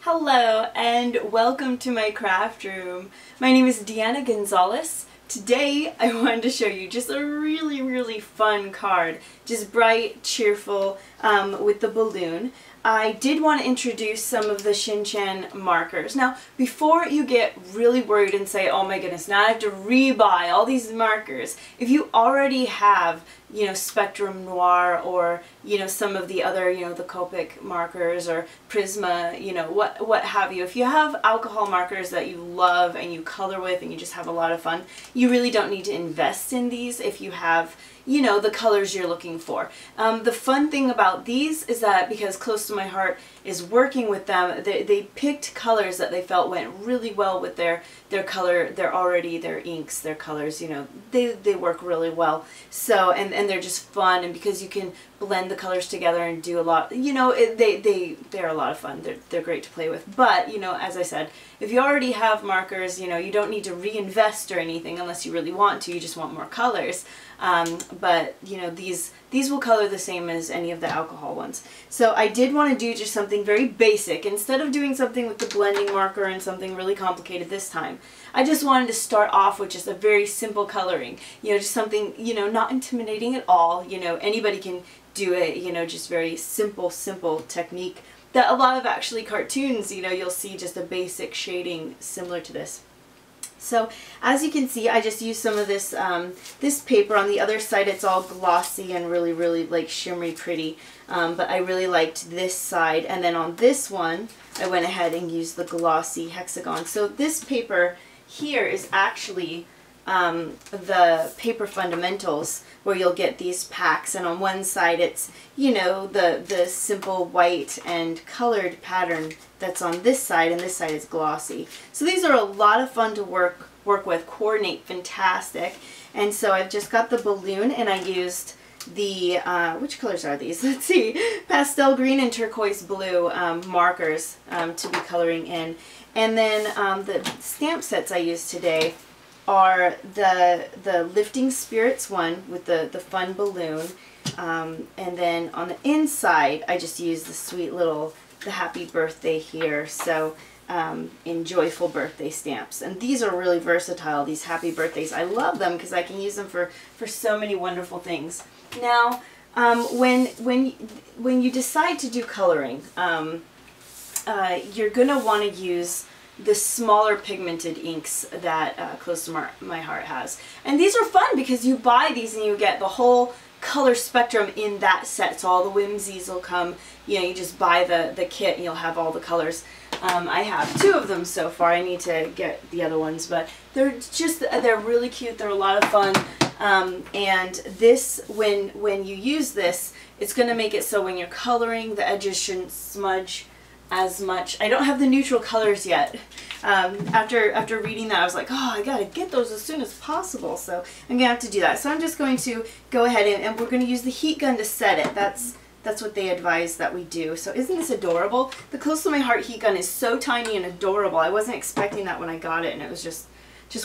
Hello and welcome to my craft room. My name is Deanna Gonzalez. Today I wanted to show you just a really fun card. Just bright, cheerful, with the balloon. I did want to introduce some of the Shin-Chan markers. Now, before you get really worried and say, oh my goodness, now I have to re-buy all these markers, if you already have, Spectrum Noir or, some of the other, the Copic markers or Prisma, what have you. If you have alcohol markers that you love and you color with and you just have a lot of fun, you really don't need to invest in these if you have the colors you're looking for. The fun thing about these is that because Close to My Heart is working with them, they picked colors that they felt went really well with their color, their inks, their colors, they work really well. So, and they're just fun, and because you can blend the colors together and do a lot, they're a lot of fun. They're great to play with. But, as I said, if you already have markers, you don't need to reinvest or anything unless you really want to, you just want more colors. But these will color the same as any of the alcohol ones. So I did want to do just something very basic. Instead of doing something with the blending marker and something really complicated this time, I just wanted to start off with just a very simple coloring. Just something, not intimidating at all. Anybody can do it, just very simple technique that a lot of actually cartoons, you'll see just a basic shading similar to this. So as you can see, I just used some of this this paper. On the other side it's all glossy and really like shimmery pretty, but I really liked this side, and then on this one I went ahead and used the glossy hexagon. So this paper here is actually the Paper Fundamentals, where you'll get these packs, and on one side it's the simple white and colored pattern that's on this side, and this side is glossy. So these are a lot of fun to work with, coordinate fantastic. And so I've just got the balloon, and I used the which colors are these? Let's see, pastel green and turquoise blue markers to be coloring in. And then the stamp sets I used today are the Lifting Spirits one with the fun balloon, and then on the inside I just used the sweet little the happy birthday here, so in joyful birthday stamps. And these are really versatile, these happy birthdays. I love them because I can use them for so many wonderful things. Now when you decide to do coloring, you're gonna want to use the smaller pigmented inks that Close to My Heart has. And these are fun because you buy these and you get the whole color spectrum in that set. So all the whimsies will come, you just buy the kit and you'll have all the colors. I have 2 of them so far. I need to get the other ones, but they're really cute. They're a lot of fun. And this, when you use this, it's going to make it so when you're coloring, the edges shouldn't smudge as much. I don't have the neutral colors yet. After reading that, I was like, oh, I gotta get those as soon as possible, so I'm gonna have to do that. So I'm just going to go ahead and we're going to use the heat gun to set it. That's what they advise that we do. So isn't this adorable? The Close to My Heart heat gun is so tiny and adorable. I wasn't expecting that when I got it, and it was just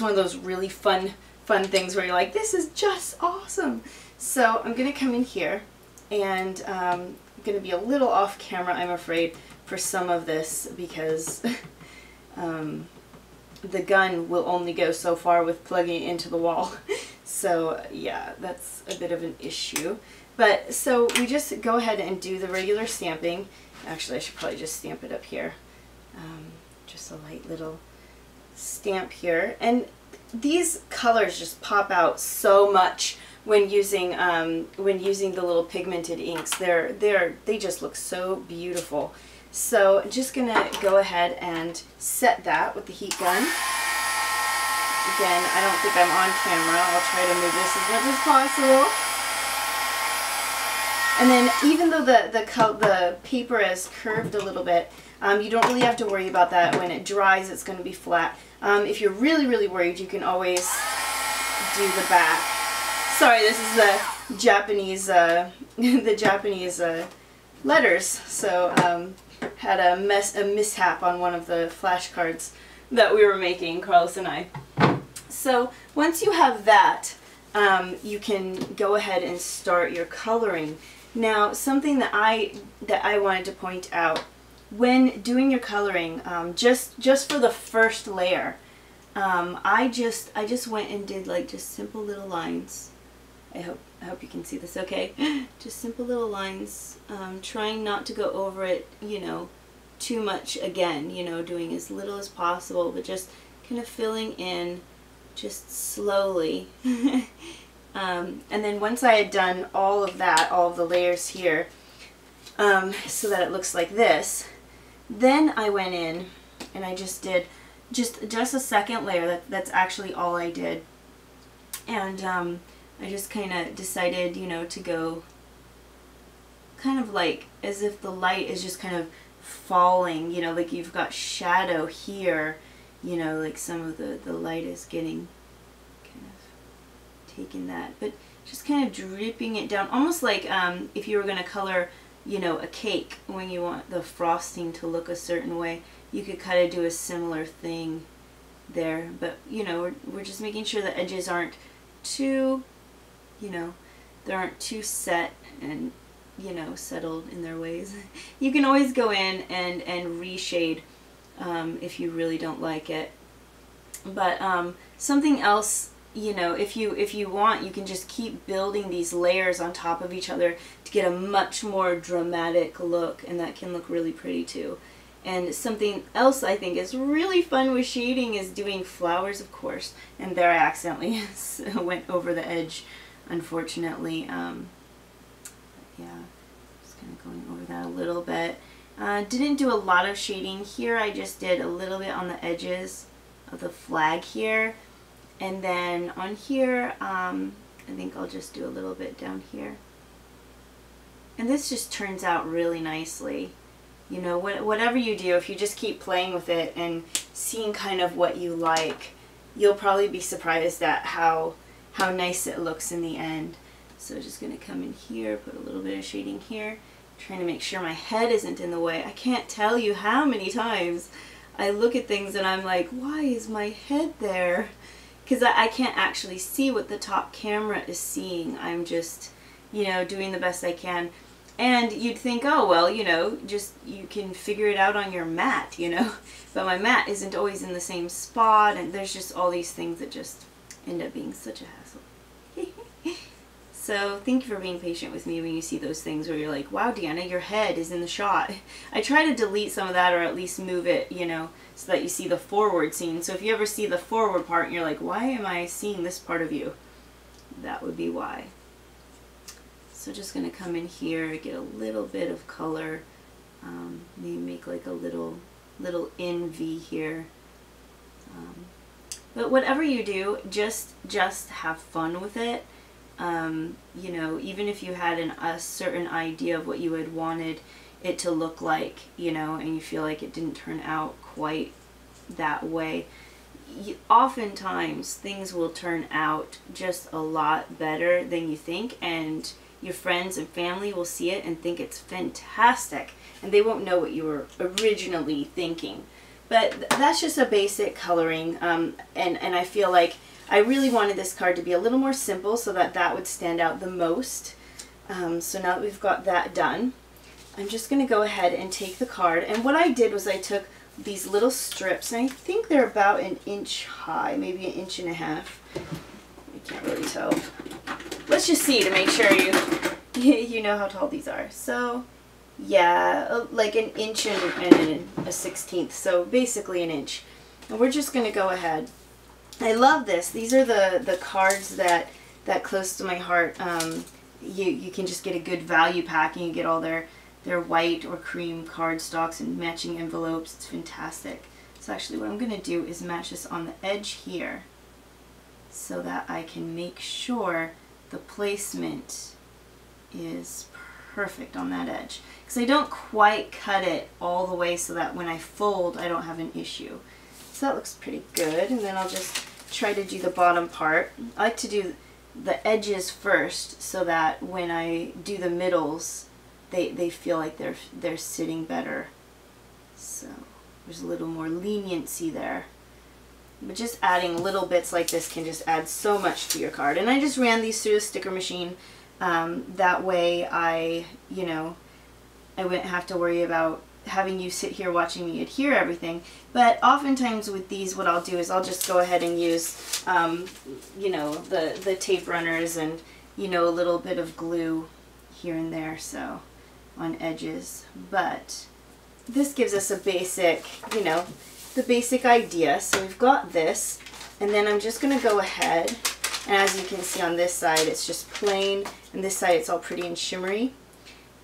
one of those really fun things where you're like, this is just awesome. So I'm gonna come in here, and I'm gonna be a little off camera, I'm afraid, for some of this, because the gun will only go so far with plugging it into the wall. So yeah, that's a bit of an issue. But so we just go ahead and do the regular stamping. Actually, I should probably just stamp it up here. Just a light little stamp here. And these colors just pop out so much when using the little pigmented inks. They just look so beautiful. So I'm just gonna go ahead and set that with the heat gun. Again, I don't think I'm on camera. I'll try to move this as much as possible. And then even though the paper is curved a little bit, you don't really have to worry about that. When it dries, it's going to be flat. If you're really worried, you can always do the back. Sorry, this is the Japanese letters. So had a mishap on one of the flashcards that we were making, Carlos and I. So once you have that, you can go ahead and start your coloring. Now, something that I wanted to point out when doing your coloring, just for the first layer, I just went and did like just simple little lines. I hope you can see this okay. Just simple little lines, trying not to go over it, you know, too much again, you know, doing as little as possible, but just kind of filling in just slowly. And then once I had done all of that, all of the layers here, so that it looks like this, then I went in and I just did just a second layer. That's actually all I did. And I just kind of decided, you know, to go kind of like as if the light is just kind of falling, you know, like you've got shadow here, you know, like some of the light is getting kind of taking that, but just kind of dripping it down, almost like if you were going to color, you know, a cake, when you want the frosting to look a certain way, you could kind of do a similar thing there. But, you know, we're just making sure the edges aren't too, you know, they aren't too set and, you know, settled in their ways. You can always go in and reshade if you really don't like it. But something else, you know, if you want, you can just keep building these layers on top of each other to get a much more dramatic look, and that can look really pretty too. And something else I think is really fun with shading is doing flowers, of course. And there I accidentally went over the edge, unfortunately. Yeah, just kind of going over that a little bit. Didn't do a lot of shading here. I just did a little bit on the edges of the flag here. And then on here, I think I'll just do a little bit down here. And this just turns out really nicely. You know, whatever you do, if you just keep playing with it and seeing kind of what you like, you'll probably be surprised at how nice it looks in the end. So just going to come in here, put a little bit of shading here, trying to make sure my head isn't in the way. I can't tell you how many times I look at things and I'm like, why is my head there? Because I can't actually see what the top camera is seeing. I'm just, you know, doing the best I can. And you'd think, oh, well, you know, just you can figure it out on your mat, you know. But my mat isn't always in the same spot, and there's just all these things that just end up being such a hassle. So thank you for being patient with me when you see those things where you're like, wow, Deanna, your head is in the shot. I try to delete some of that, or at least move it, you know, so that you see the forward scene. So if you ever see the forward part and you're like, why am I seeing this part of you? That would be why. So just going to come in here, get a little bit of color, maybe make like a little V here. But whatever you do, just have fun with it. You know, even if you had a certain idea of what you had wanted it to look like, you know, and you feel like it didn't turn out quite that way, oftentimes things will turn out just a lot better than you think, and your friends and family will see it and think it's fantastic, and they won't know what you were originally thinking. But that's just a basic coloring, and I feel like I really wanted this card to be a little more simple so that that would stand out the most. So now that we've got that done, I'm just going to go ahead and take the card, and what I did was I took these little strips, and I think they're about an inch high, maybe an inch and a half. I can't really tell. Let's just see to make sure you know how tall these are. So yeah, like an inch and a 1/16, so basically an inch. And we're just going to go ahead. I love this. These are the cards that close to my heart. You can just get a good value pack, and you get all their white or cream cardstocks and matching envelopes. It's fantastic. So actually what I'm going to do is match this on the edge here so that I can make sure the placement is perfect on that edge. Because I don't quite cut it all the way so that when I fold I don't have an issue. So that looks pretty good, and then I'll just try to do the bottom part. I like to do the edges first so that when I do the middles they feel like they're sitting better. So there's a little more leniency there. But just adding little bits like this can just add so much to your card. And I just ran these through a sticker machine. That way I wouldn't have to worry about having you sit here watching me adhere everything. But oftentimes with these, what I'll do is I'll just go ahead and use, you know, the tape runners and, you know, a little bit of glue here and there, so on edges. But this gives us a basic, you know, the basic idea. So we've got this, and then I'm just going to go ahead, and as you can see on this side, it's just plain, and this side it's all pretty and shimmery.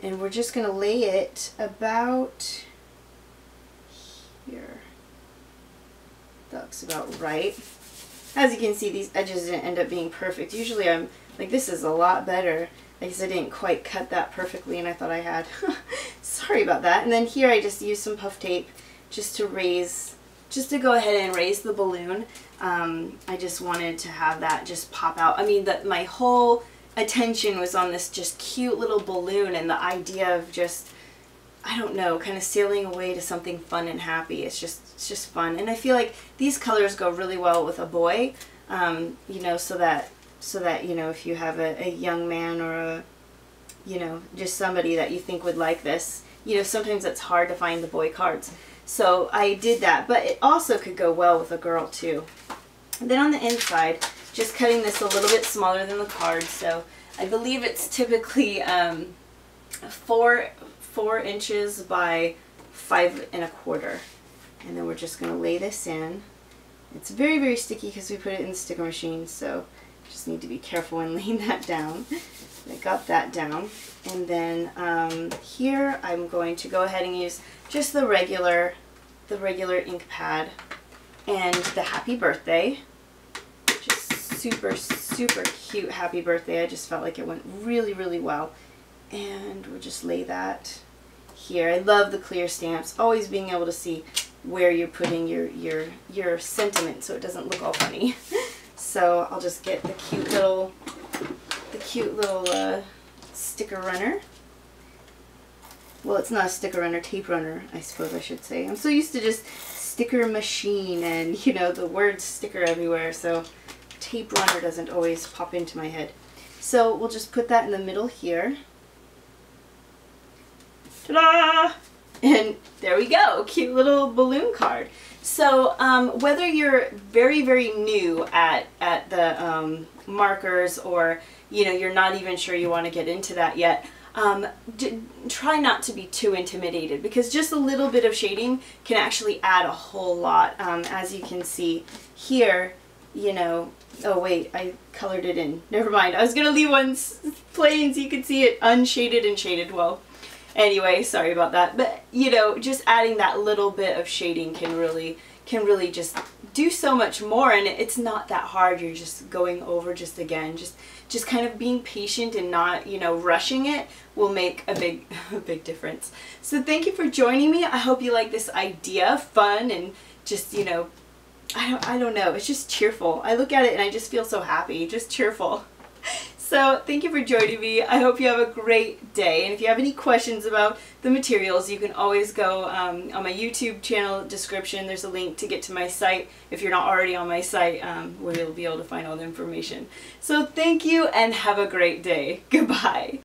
And we're just going to lay it about here. That looks about right. As you can see, these edges didn't end up being perfect. Usually I'm like, this is a lot better. I guess I didn't quite cut that perfectly, and I thought I had. Sorry about that. And then here I just used some puff tape just to raise, just to go ahead and raise the balloon. I just wanted to have that just pop out. I mean, my whole attention was on this just cute little balloon, and the idea of just, I don't know, kind of sailing away to something fun and happy. It's just fun, and I feel like these colors go really well with a boy. You know, so that you know, if you have a young man or a, you know, just somebody that you think would like this, you know, sometimes it's hard to find the boy cards. So I did that, but it also could go well with a girl too. And then on the inside, just cutting this a little bit smaller than the card, so I believe it's typically 4 inches by 5 1/4. And then we're just going to lay this in. It's very, very sticky because we put it in the sticker machine, so just need to be careful when laying that down. I got that down. And then here I'm going to go ahead and use just the regular ink pad and the happy birthday. Just super, super cute happy birthday. I just felt like it went really, really well. And we'll just lay that here. I love the clear stamps, always being able to see where you're putting your sentiment so it doesn't look all funny. So I'll just get the cute little sticker runner. Well, it's not a sticker runner, tape runner, I suppose I should say. I'm so used to just sticker machine and, you know, the word sticker everywhere, so tape runner doesn't always pop into my head. So we'll just put that in the middle here. Ta-da! And there we go, cute little balloon card. So whether you're very, very new at the markers, or, you know, you're not even sure you want to get into that yet, try not to be too intimidated, because just a little bit of shading can actually add a whole lot. As you can see here, you know, oh wait, I colored it in. Never mind, I was going to leave one plain so you could see it unshaded and shaded. Well, anyway, sorry about that. But, you know, just adding that little bit of shading can really just do so much more, and it's not that hard. You're just going over just kind of being patient and not, you know, rushing it will make a big difference. So thank you for joining me. I hope you like this idea, fun, and just, you know, I don't know, it's just cheerful. I look at it and I just feel so happy, just cheerful. So thank you for joining me. I hope you have a great day. And if you have any questions about the materials, you can always go on my YouTube channel description. There's a link to get to my site if you're not already on my site, where you'll be able to find all the information. So thank you and have a great day. Goodbye.